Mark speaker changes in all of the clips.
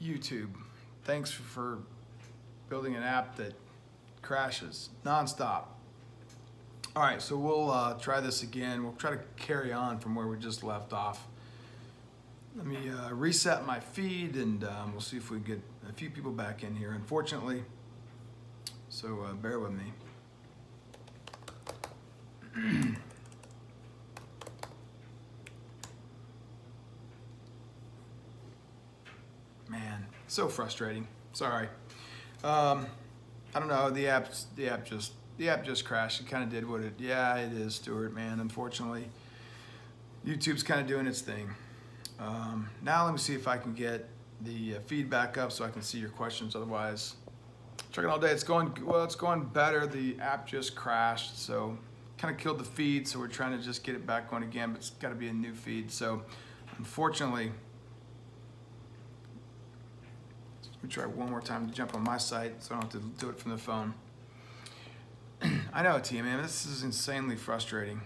Speaker 1: YouTube, thanks for building an app that crashes nonstop. All right, so we'll try this again. We'll try to carry on from where we just left off. Let me reset my feed and we'll see if we can get a few people back in here, unfortunately. So bear with me. Man, so frustrating. Sorry. I don't know. The app just crashed. It kind of did what it. Yeah, it is, Stuart. Man, unfortunately, YouTube's kind of doing its thing. Now let me see if I can get the feedback up so I can see your questions. Otherwise, checking all day. It's going well. It's going better. The app just crashed, so kind of killed the feed. So we're trying to just get it back going again, but it's got to be a new feed. So unfortunately. Let me try one more time to jump on my site so I don't have to do it from the phone. I know, T, man, this is insanely frustrating.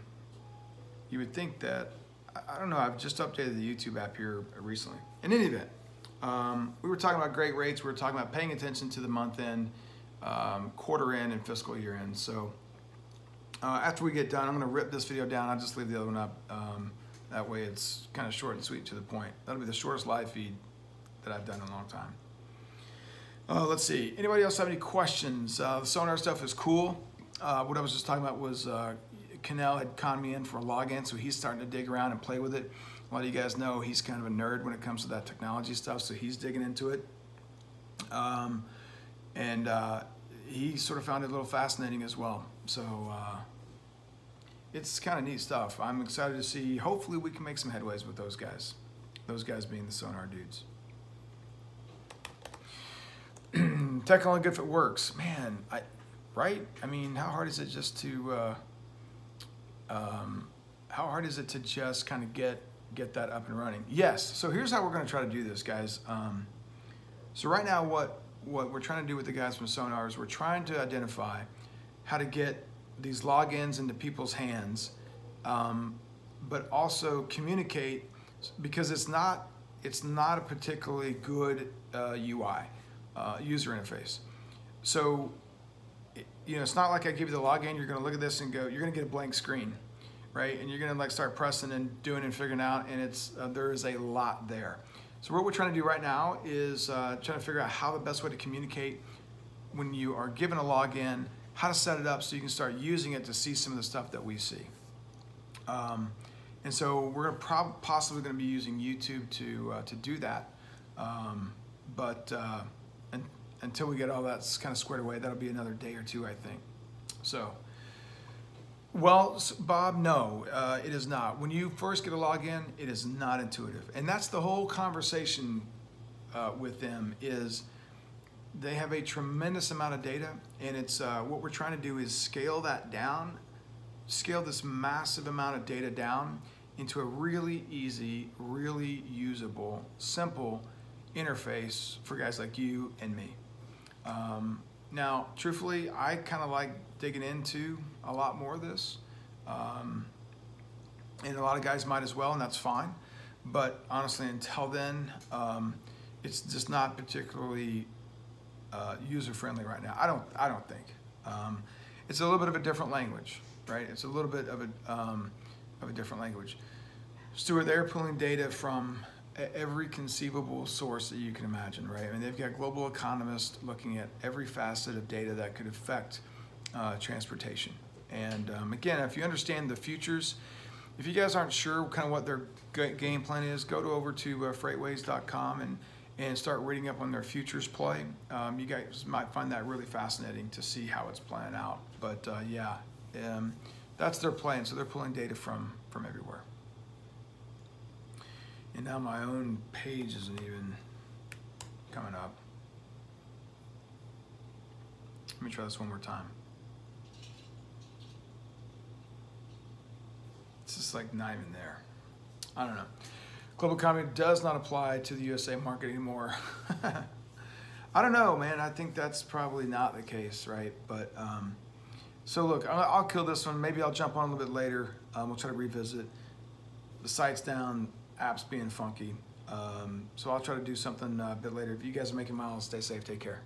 Speaker 1: You would think that, I don't know, I've just updated the YouTube app here recently. In any event, we were talking about great rates. We were talking about paying attention to the month end, quarter end, and fiscal year end. So after we get done, I'm going to rip this video down. I'll just leave the other one up. That way it's kind of short and sweet to the point. That'll be the shortest live feed that I've done in a long time. Let's see. Anybody else have any questions? The sonar stuff is cool. What I was just talking about was Canel had conned me in for a login, so he's starting to dig around and play with it. A lot of you guys know he's kind of a nerd when it comes to that technology stuff, so he's digging into it. He sort of found it a little fascinating as well. So it's kind of neat stuff. I'm excited to see. Hopefully we can make some headways with those guys. Those guys being the sonar dudes. Tech only good if it works, man. Right? I mean, how hard is it just to? How hard is it to just kind of get that up and running? Yes. So here's how we're going to try to do this, guys. So right now, what we're trying to do with the guys from Sonar is we're trying to identify how to get these logins into people's hands, but also communicate, because it's not a particularly good UI. User interface. So, you know, it's not like I give you the login, you're going to look at this and go, you're going to get a blank screen, right? And you're going to like start pressing and doing and figuring out, and it's there is a lot there. So what we're trying to do right now is trying to figure out how the best way to communicate when you are given a login, how to set it up so you can start using it to see some of the stuff that we see. And so we're possibly going to be using YouTube to do that. Until we get all that kind of squared away, that'll be another day or two, I think. So, well, Bob, no, it is not. When you first get a login, it is not intuitive. And that's the whole conversation with them is they have a tremendous amount of data, and it's what we're trying to do is scale that down, scale this massive amount of data down into a really easy, really usable, simple interface for guys like you and me. Now, truthfully, I kind of like digging into a lot more of this, and a lot of guys might as well, and that's fine. But honestly, until then, it's just not particularly user-friendly right now. I don't think. It's a little bit of a different language, right? It's a little bit of a different language. Stuart, they're pulling data from every conceivable source that you can imagine, right? I mean, they've got global economists looking at every facet of data that could affect transportation. And again, if you understand the futures, if you guys aren't sure kind of what their game plan is, go over to freightways.com and start reading up on their futures play. You guys might find that really fascinating to see how it's playing out. But yeah, that's their plan. So they're pulling data from everywhere. And now my own page isn't even coming up. Let me try this one more time. It's just like not even there. I don't know. Global economy does not apply to the USA market anymore. I don't know, man. I think that's probably not the case, right? But so look, I'll kill this one. Maybe I'll jump on a little bit later. We'll try to revisit. The site's down. App's being funky. So I'll try to do something a bit later. If you guys are making miles, stay safe, take care.